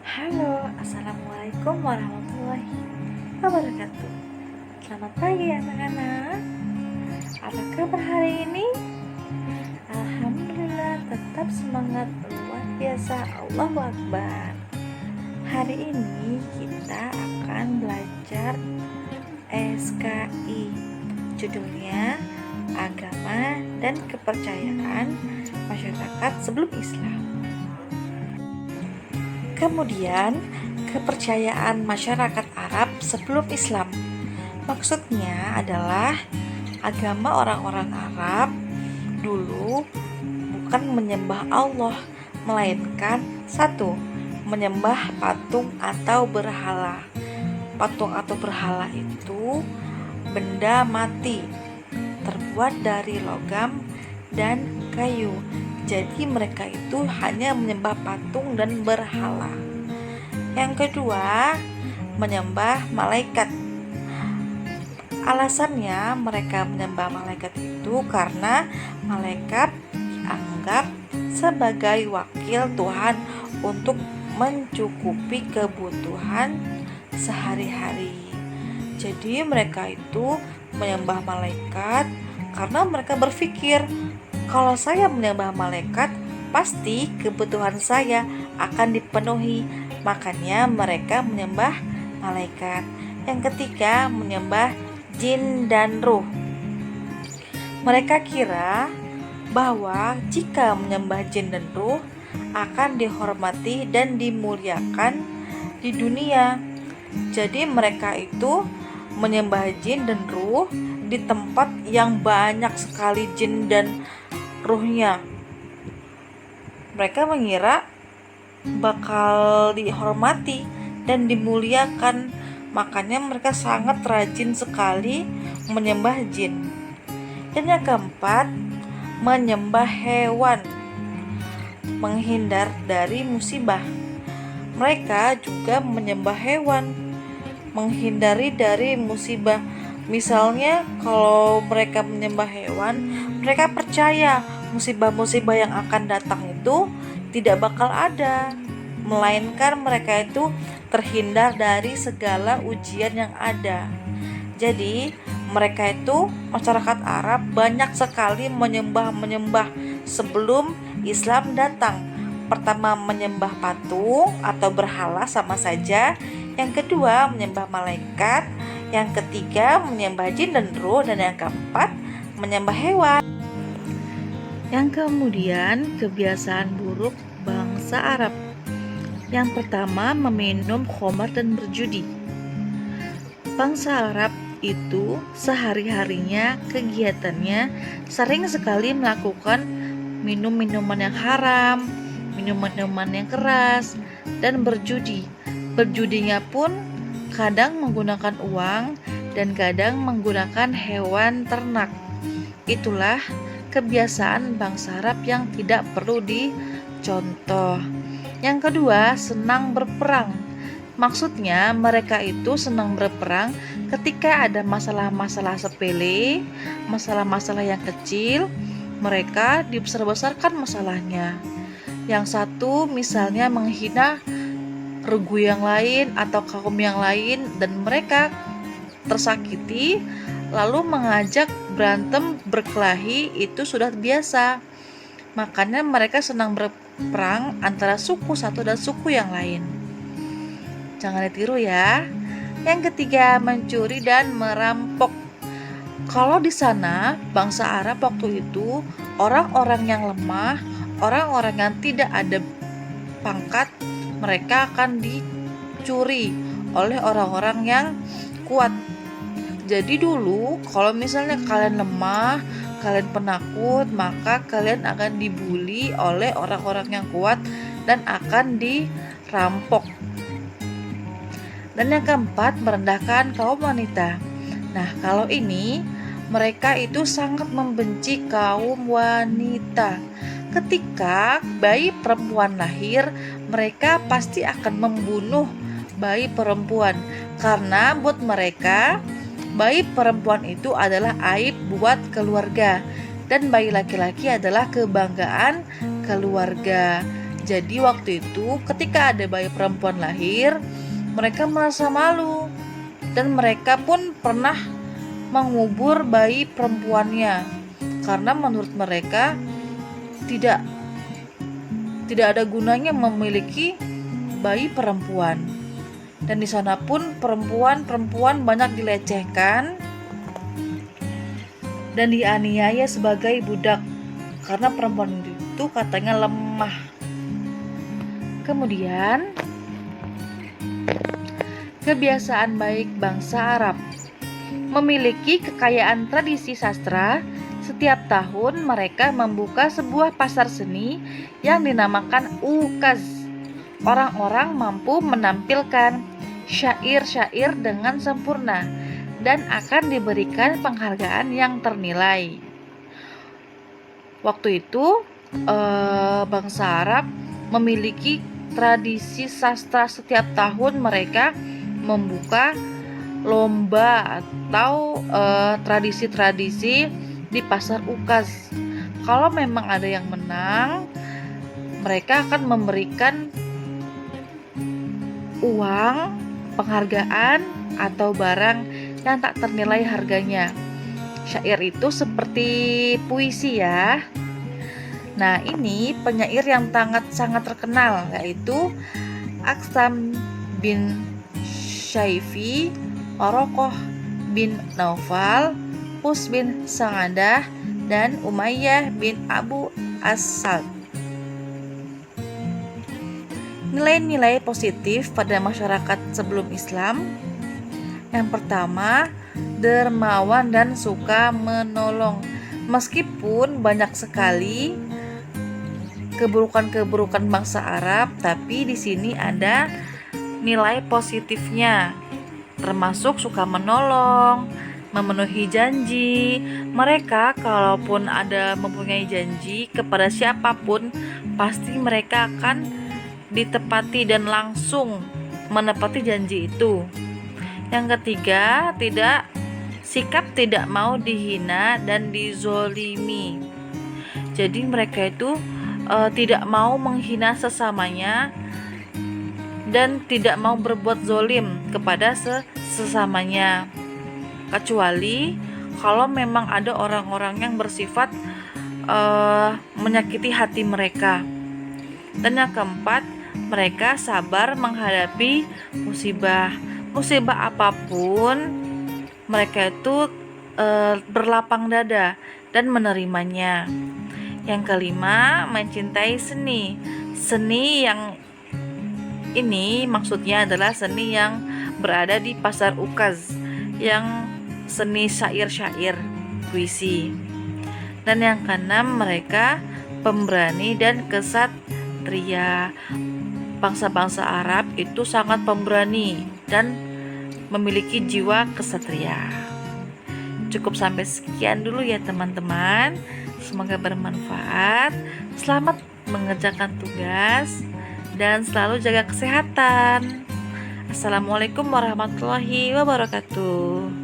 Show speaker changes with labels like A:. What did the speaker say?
A: Halo, Assalamualaikum warahmatullahi wabarakatuh. Selamat pagi anak-anak. Apa kabar hari ini? Alhamdulillah, tetap semangat, luar biasa. Allahu Akbar. Hari ini kita akan belajar SKI. Judulnya Agama dan Kepercayaan Masyarakat Sebelum Islam. Kemudian, kepercayaan masyarakat Arab sebelum Islam. Maksudnya adalah agama orang-orang Arab dulu bukan menyembah Allah, melainkan satu, menyembah patung atau berhala. Patung atau berhala itu benda mati, terbuat dari logam dan kayu. Jadi mereka itu hanya menyembah patung dan berhala. Yang kedua, menyembah malaikat. Alasannya mereka menyembah malaikat itu karena malaikat dianggap sebagai wakil Tuhan untuk mencukupi kebutuhan sehari-hari. Jadi mereka itu menyembah malaikat karena mereka berpikir, kalau saya menyembah malaikat, pasti kebutuhan saya akan dipenuhi. Makanya mereka menyembah malaikat. Yang ketiga, menyembah jin dan ruh. Mereka kira bahwa jika menyembah jin dan ruh akan dihormati dan dimuliakan di dunia. Jadi mereka itu menyembah jin dan ruh di tempat yang banyak sekali jin dan ruhnya. Mereka mengira bakal dihormati dan dimuliakan, makanya mereka sangat rajin sekali menyembah jin. Dan yang keempat, menyembah hewan, menghindar dari musibah. Mereka juga menyembah hewan, menghindari dari musibah. Misalnya kalau mereka menyembah hewan, mereka percaya musibah-musibah yang akan datang itu tidak bakal ada, melainkan mereka itu terhindar dari segala ujian yang ada. Jadi mereka itu, masyarakat Arab, banyak sekali menyembah sebelum Islam datang. Pertama, menyembah patung atau berhala sama saja. Yang kedua, menyembah malaikat. Yang ketiga, menyembah jin dan ruh. Dan yang keempat, menyembah hewan. Yang kemudian, kebiasaan buruk bangsa Arab. Yang pertama, meminum khamar dan berjudi. Bangsa Arab itu sehari-harinya kegiatannya sering sekali melakukan minum-minuman yang haram, minuman-minuman yang keras, dan berjudi. Berjudinya pun kadang menggunakan uang dan kadang menggunakan hewan ternak. Itulah kebiasaan bangsa Arab yang tidak perlu dicontoh. Yang kedua, senang berperang. Maksudnya mereka itu senang berperang ketika ada masalah-masalah sepele, masalah-masalah yang kecil, mereka dibesar-besarkan masalahnya. Yang satu misalnya menghina regu yang lain atau kaum yang lain dan mereka tersakiti, lalu mengajak berantem berkelahi, itu sudah biasa. Makanya mereka senang berperang antara suku satu dan suku yang lain. Jangan ditiru ya. Yang ketiga, mencuri dan merampok. Kalau di sana bangsa Arab waktu itu, orang-orang yang lemah, orang-orang yang tidak ada pangkat, mereka akan dicuri oleh orang-orang yang kuat. Jadi dulu kalau misalnya kalian lemah, kalian penakut, maka kalian akan dibully oleh orang-orang yang kuat dan akan dirampok. Dan yang keempat, merendahkan kaum wanita. Nah, kalau ini mereka itu sangat membenci kaum wanita. Ketika bayi perempuan lahir, mereka pasti akan membunuh bayi perempuan karena buat mereka bayi perempuan itu adalah aib buat keluarga dan bayi laki-laki adalah kebanggaan keluarga. Jadi waktu itu ketika ada bayi perempuan lahir, mereka merasa malu dan mereka pun pernah mengubur bayi perempuannya karena menurut mereka tidak ada gunanya memiliki bayi perempuan. Dan di sana pun perempuan banyak dilecehkan dan dianiaya sebagai budak karena perempuan itu katanya lemah. Kemudian kebiasaan baik bangsa Arab memiliki kekayaan tradisi sastra. Setiap tahun mereka membuka sebuah pasar seni yang dinamakan ukaz. Orang-orang mampu menampilkan syair-syair dengan sempurna dan akan diberikan penghargaan yang ternilai. Waktu itu bangsa Arab memiliki tradisi sastra. Setiap tahun mereka membuka lomba atau tradisi-tradisi di pasar ukaz. Kalau memang ada yang menang, mereka akan memberikan uang, penghargaan, atau barang yang tak ternilai harganya. Syair itu seperti puisi ya. Nah, ini penyair yang sangat terkenal, yaitu Aksam bin Syaifi, Orokoh bin Naufal, Hus bin Sa'adah, dan Umayyah bin Abu As-Salt. Nilai-nilai positif pada masyarakat sebelum Islam. Yang pertama, dermawan dan suka menolong. Meskipun banyak sekali keburukan-keburukan bangsa Arab, tapi di sini ada nilai positifnya, termasuk suka menolong, memenuhi janji. Mereka kalaupun ada mempunyai janji kepada siapapun, pasti mereka akan ditepati dan langsung menepati janji itu. Yang ketiga, sikap tidak mau dihina dan dizolimi. Jadi mereka itu tidak mau menghina sesamanya dan tidak mau berbuat zolim kepada sesamanya, kecuali kalau memang ada orang-orang yang bersifat menyakiti hati mereka. Dan yang keempat, mereka sabar menghadapi musibah apapun. Mereka itu berlapang dada dan menerimanya. Yang kelima, mencintai seni yang ini maksudnya adalah seni yang berada di pasar ukaz, yang seni syair-syair, puisi. Dan yang keenam, mereka pemberani dan kesatria. Bangsa-bangsa Arab itu sangat pemberani dan memiliki jiwa kesatria. Cukup sampai sekian dulu ya teman-teman. Semoga bermanfaat. Selamat mengerjakan tugas dan selalu jaga kesehatan. Assalamualaikum warahmatullahi wabarakatuh.